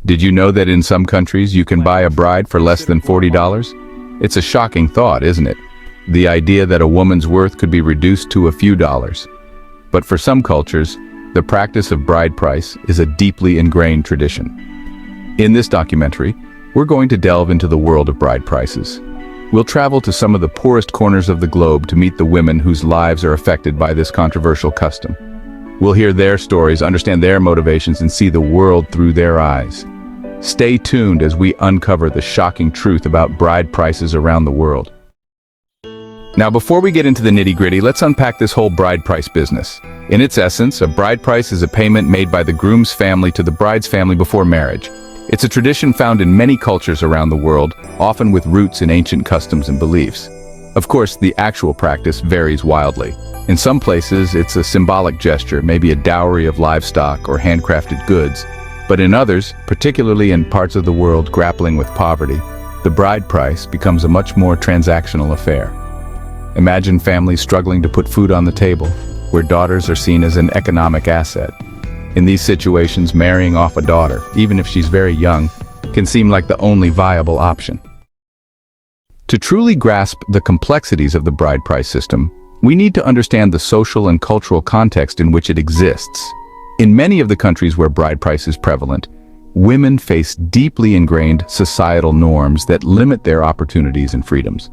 Did you know that in some countries you can buy a bride for less than $40? It's a shocking thought, isn't it? The idea that a woman's worth could be reduced to a few dollars. But for some cultures, the practice of bride price is a deeply ingrained tradition. In this documentary, we're going to delve into the world of bride prices. We'll travel to some of the poorest corners of the globe to meet the women whose lives are affected by this controversial custom. We'll hear their stories, understand their motivations, and see the world through their eyes. Stay tuned as we uncover the shocking truth about bride prices around the world. Now, before we get into the nitty-gritty, let's unpack this whole bride price business. In its essence, a bride price is a payment made by the groom's family to the bride's family before marriage. It's a tradition found in many cultures around the world, often with roots in ancient customs and beliefs. Of course, the actual practice varies wildly. In some places, it's a symbolic gesture, maybe a dowry of livestock or handcrafted goods. But in others, particularly in parts of the world grappling with poverty, the bride price becomes a much more transactional affair. Imagine families struggling to put food on the table, where daughters are seen as an economic asset. In these situations, marrying off a daughter, even if she's very young, can seem like the only viable option. To truly grasp the complexities of the bride price system, we need to understand the social and cultural context in which it exists. In many of the countries where bride price is prevalent, women face deeply ingrained societal norms that limit their opportunities and freedoms.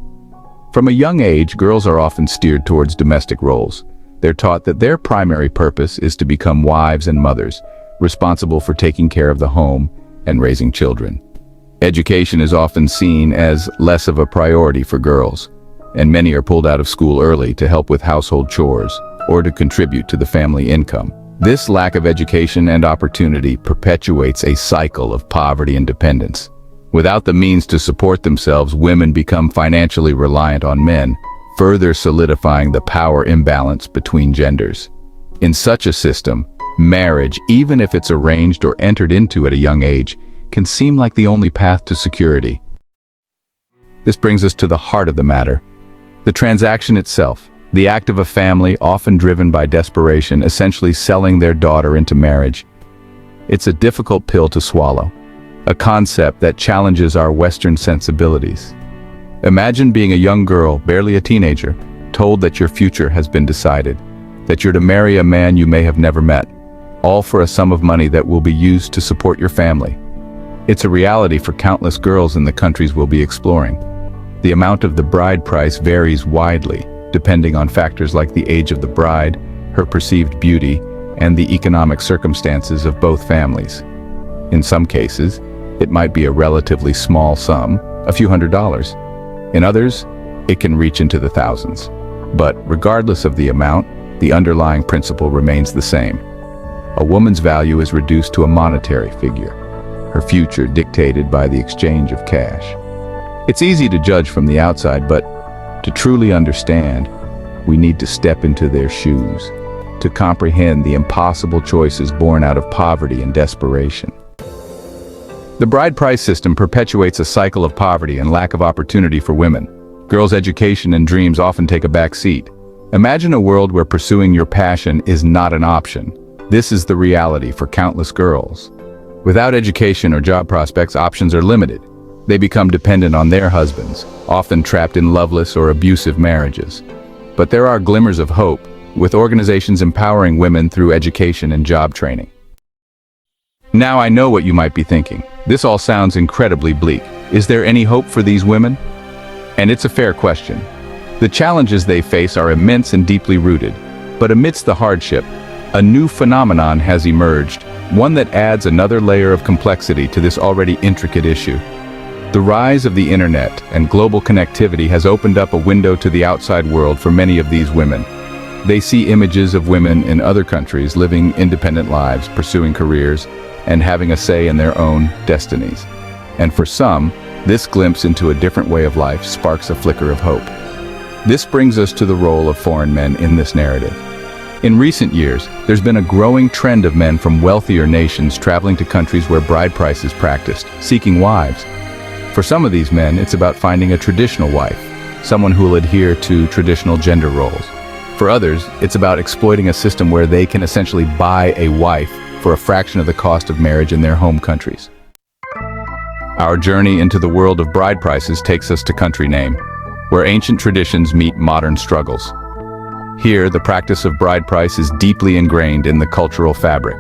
From a young age, girls are often steered towards domestic roles. They're taught that their primary purpose is to become wives and mothers, responsible for taking care of the home and raising children. Education is often seen as less of a priority for girls, and many are pulled out of school early to help with household chores or to contribute to the family income. This lack of education and opportunity perpetuates a cycle of poverty and dependence. Without the means to support themselves, women become financially reliant on men, further solidifying the power imbalance between genders. In such a system, marriage, even if it's arranged or entered into at a young age, can seem like the only path to security. This brings us to the heart of the matter. The transaction itself, the act of a family, often driven by desperation, essentially selling their daughter into marriage. It's a difficult pill to swallow, a concept that challenges our Western sensibilities. Imagine being a young girl, barely a teenager, told that your future has been decided, that you're to marry a man you may have never met, all for a sum of money that will be used to support your family. It's a reality for countless girls in the countries we'll be exploring. The amount of the bride price varies widely, depending on factors like the age of the bride, her perceived beauty, and the economic circumstances of both families. In some cases, it might be a relatively small sum, a few $100s. In others, it can reach into the thousands. But regardless of the amount, the underlying principle remains the same. A woman's value is reduced to a monetary figure, her future dictated by the exchange of cash. It's easy to judge from the outside, but to truly understand, we need to step into their shoes, to comprehend the impossible choices born out of poverty and desperation. The bride price system perpetuates a cycle of poverty and lack of opportunity for women. Girls' education and dreams often take a back seat. Imagine a world where pursuing your passion is not an option. This is the reality for countless girls. Without education or job prospects, options are limited. They become dependent on their husbands, often trapped in loveless or abusive marriages. But there are glimmers of hope, with organizations empowering women through education and job training. Now I know what you might be thinking. This all sounds incredibly bleak. Is there any hope for these women? And it's a fair question. The challenges they face are immense and deeply rooted. But amidst the hardship, a new phenomenon has emerged, one that adds another layer of complexity to this already intricate issue. The rise of the internet and global connectivity has opened up a window to the outside world for many of these women. They see images of women in other countries living independent lives, pursuing careers, and having a say in their own destinies. And for some, this glimpse into a different way of life sparks a flicker of hope. This brings us to the role of foreign men in this narrative. In recent years, there's been a growing trend of men from wealthier nations traveling to countries where bride price is practiced, seeking wives. For some of these men, it's about finding a traditional wife, someone who will adhere to traditional gender roles. For others, it's about exploiting a system where they can essentially buy a wife for a fraction of the cost of marriage in their home countries. Our journey into the world of bride prices takes us to country name, where ancient traditions meet modern struggles. Here, the practice of bride price is deeply ingrained in the cultural fabric.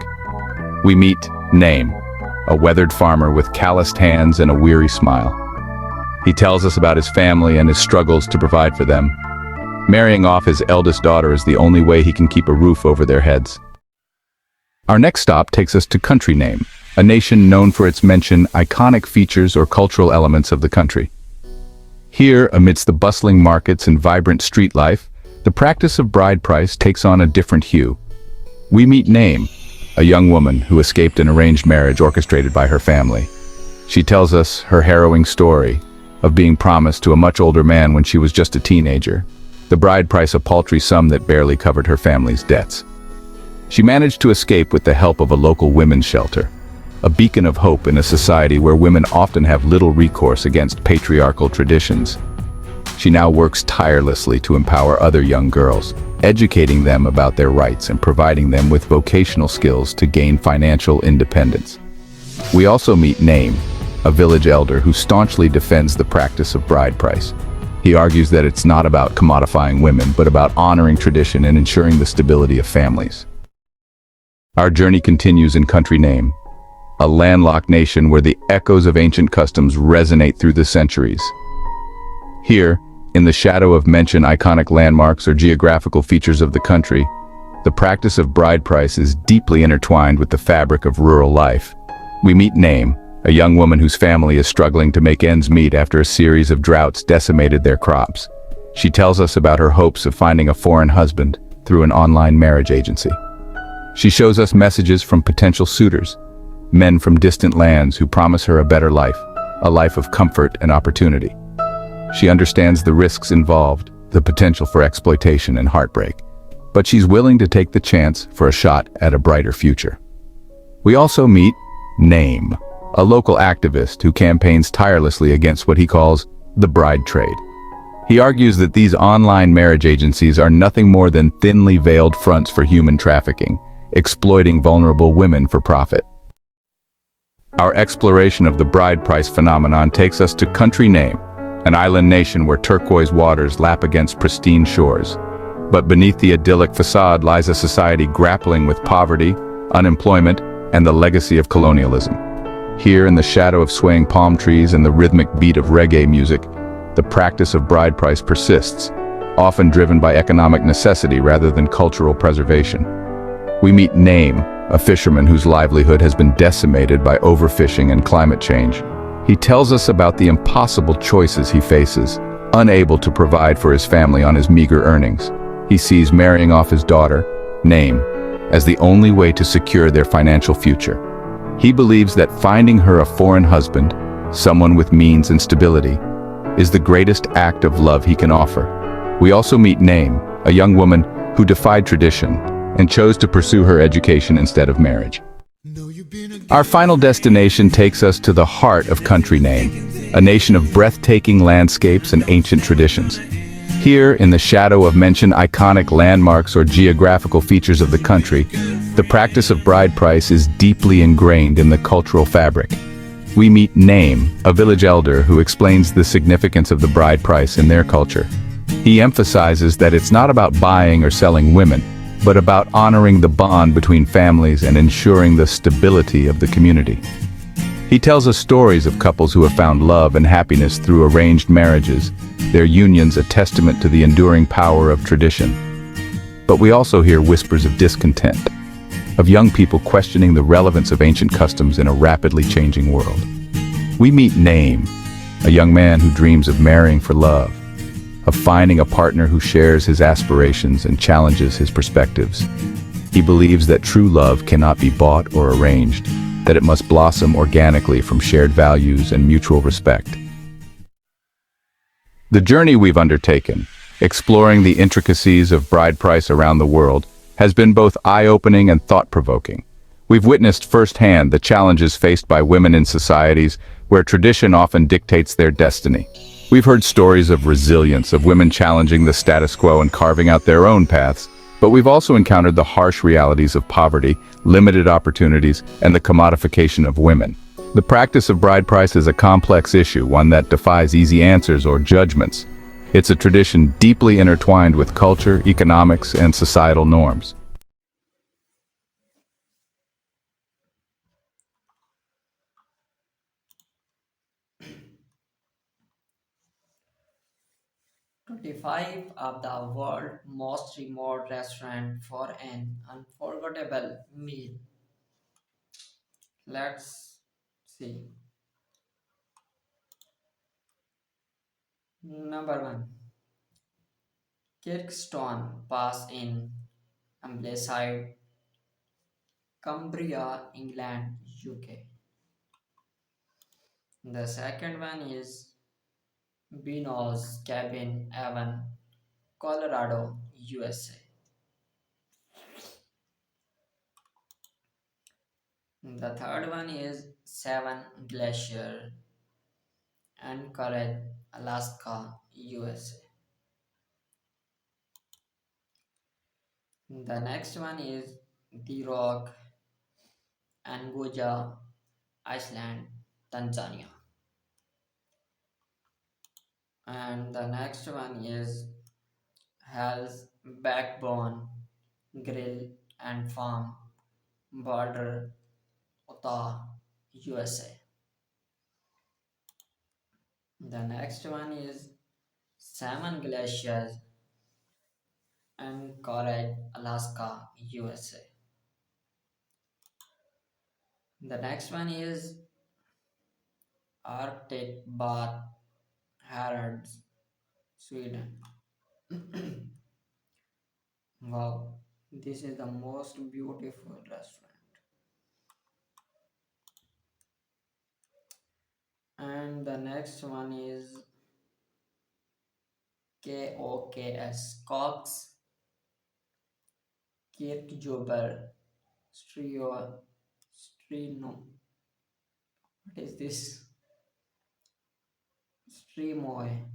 We meet Name, a weathered farmer with calloused hands and a weary smile. He tells us about his family and his struggles to provide for them. Marrying off his eldest daughter is the only way he can keep a roof over their heads. Our next stop takes us to country name, a nation known for its iconic features or cultural elements of the country. Here, amidst the bustling markets and vibrant street life, the practice of bride price takes on a different hue. We meet Name, a young woman who escaped an arranged marriage orchestrated by her family. She tells us her harrowing story of being promised to a much older man when she was just a teenager. The bride price a paltry sum that barely covered her family's debts. She managed to escape with the help of a local women's shelter, a beacon of hope in a society where women often have little recourse against patriarchal traditions. She now works tirelessly to empower other young girls, educating them about their rights and providing them with vocational skills to gain financial independence. We also meet Name, a village elder who staunchly defends the practice of bride price. He argues that it's not about commodifying women, but about honoring tradition and ensuring the stability of families. Our journey continues in country name, a landlocked nation where the echoes of ancient customs resonate through the centuries. Here, in the shadow of iconic landmarks or geographical features of the country, the practice of bride price is deeply intertwined with the fabric of rural life. We meet Name, a young woman whose family is struggling to make ends meet after a series of droughts decimated their crops. She tells us about her hopes of finding a foreign husband through an online marriage agency. She shows us messages from potential suitors, men from distant lands who promise her a better life, a life of comfort and opportunity. She understands the risks involved, the potential for exploitation and heartbreak, but she's willing to take the chance for a shot at a brighter future. We also meet Name, a local activist who campaigns tirelessly against what he calls the bride trade. He argues that these online marriage agencies are nothing more than thinly veiled fronts for human trafficking, exploiting vulnerable women for profit. Our exploration of the bride price phenomenon takes us to country name, an island nation where turquoise waters lap against pristine shores. But beneath the idyllic facade lies a society grappling with poverty, unemployment, and the legacy of colonialism. Here, in the shadow of swaying palm trees and the rhythmic beat of reggae music, the practice of bride price persists, often driven by economic necessity rather than cultural preservation. We meet Name, a fisherman whose livelihood has been decimated by overfishing and climate change. He tells us about the impossible choices he faces, unable to provide for his family on his meager earnings. He sees marrying off his daughter, Name, as the only way to secure their financial future. He believes that finding her a foreign husband, someone with means and stability, is the greatest act of love he can offer. We also meet Name, a young woman who defied tradition and chose to pursue her education instead of marriage. Our final destination takes us to the heart of country name, a nation of breathtaking landscapes and ancient traditions. Here, in the shadow of iconic landmarks or geographical features of the country, the practice of bride price is deeply ingrained in the cultural fabric. We meet Name, a village elder who explains the significance of the bride price in their culture. He emphasizes that it's not about buying or selling women, but about honoring the bond between families and ensuring the stability of the community. He tells us stories of couples who have found love and happiness through arranged marriages, their unions a testament to the enduring power of tradition. But we also hear whispers of discontent, of young people questioning the relevance of ancient customs in a rapidly changing world. We meet Name, a young man who dreams of marrying for love, of finding a partner who shares his aspirations and challenges his perspectives. He believes that true love cannot be bought or arranged, that it must blossom organically from shared values and mutual respect. The journey we've undertaken, exploring the intricacies of bride price around the world, has been both eye-opening and thought-provoking. We've witnessed firsthand the challenges faced by women in societies where tradition often dictates their destiny. We've heard stories of resilience, of women challenging the status quo and carving out their own paths, but we've also encountered the harsh realities of poverty, limited opportunities, and the commodification of women. The practice of bride price is a complex issue, one that defies easy answers or judgments. It's a tradition deeply intertwined with culture, economics, and societal norms. 25 of the world's most remote restaurant for an unforgettable meal. Let's see. Number one, Kirkstone Pass in Ambleside, Cumbria, England, UK. The second one is Beano's Cabin, Avon, Colorado, USA. The third one is Seven Glacier, Anchorage, Alaska, USA. The next one is The Rock, Angoja, Iceland, Tanzania. And the next one is Hell's Backbone, Grill and Farm, Border, Utah, USA. The next one is Salmon Glaciers, Anchorage, Alaska, USA. The next one is Arctic Bath, Harrods, Sweden. Wow, this is the most beautiful restaurant. And the next one is KOKS, Cox, Kirkjuber, Strio, Strino. What is this? Strimoy,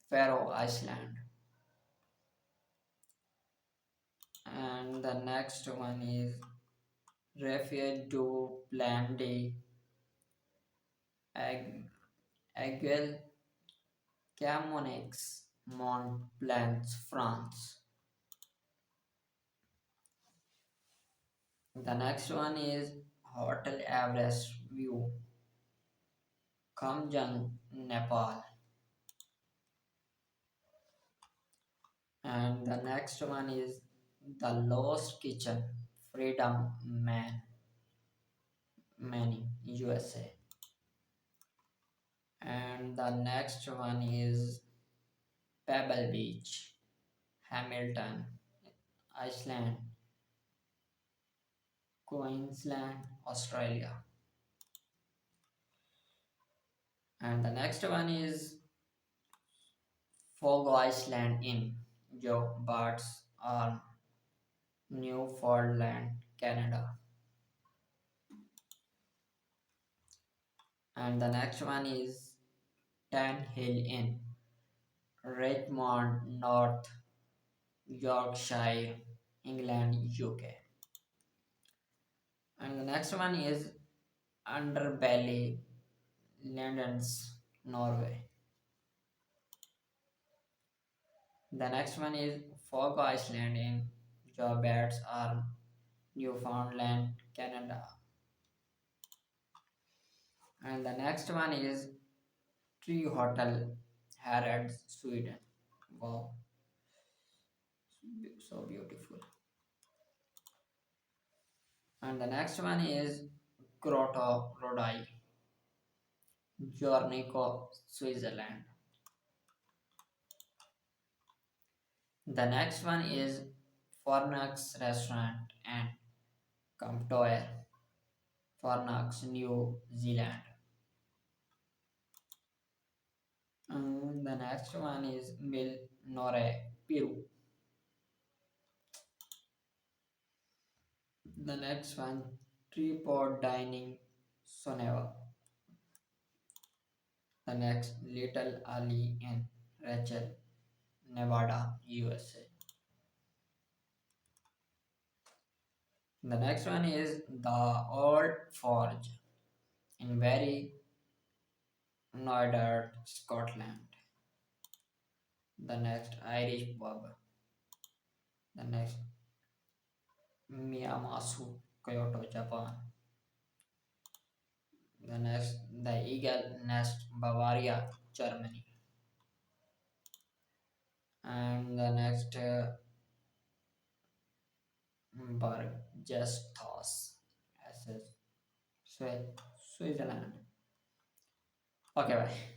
Faroe Island. And the next one is Refuge du Blandi, Aiguel Camonix, Mont Blanc, France. The next one is Hotel Everest View, Kamjang, Nepal. And the next one is The Lost Kitchen, Freedom Man, Manning, USA. And the next one is Pebble Beach, Hamilton, Iceland, Queensland, Australia. And the next one is Fogo Island in Joe Bart's Arm, Newfoundland, Canada. And the next one is Tan Hill Inn, Richmond, North Yorkshire, England, UK. And the next one is Underbelly, London's, Norway. The next one is Fog Island in Jobart's Arm, Newfoundland, Canada. And the next one is Tree Hotel, Harrods, Sweden. Wow, so beautiful. And the next one is Grotto Rodai, Jornico, Switzerland. The next one is Fornax Restaurant and Comptoir, Fornax, New Zealand. And the next one is Mil Nore, Peru. The next one, Tripod Dining, Soneva. The next, Little Ali and Rachel, Nevada, USA. The next one is The Old Forge, in very Noidart, Scotland. The next Irish pub. The next Miyamasu, Kyoto, Japan. The next the Eagle Nest, Bavaria, Germany. And the next Burgestos, SS, Switzerland. Okay, bye.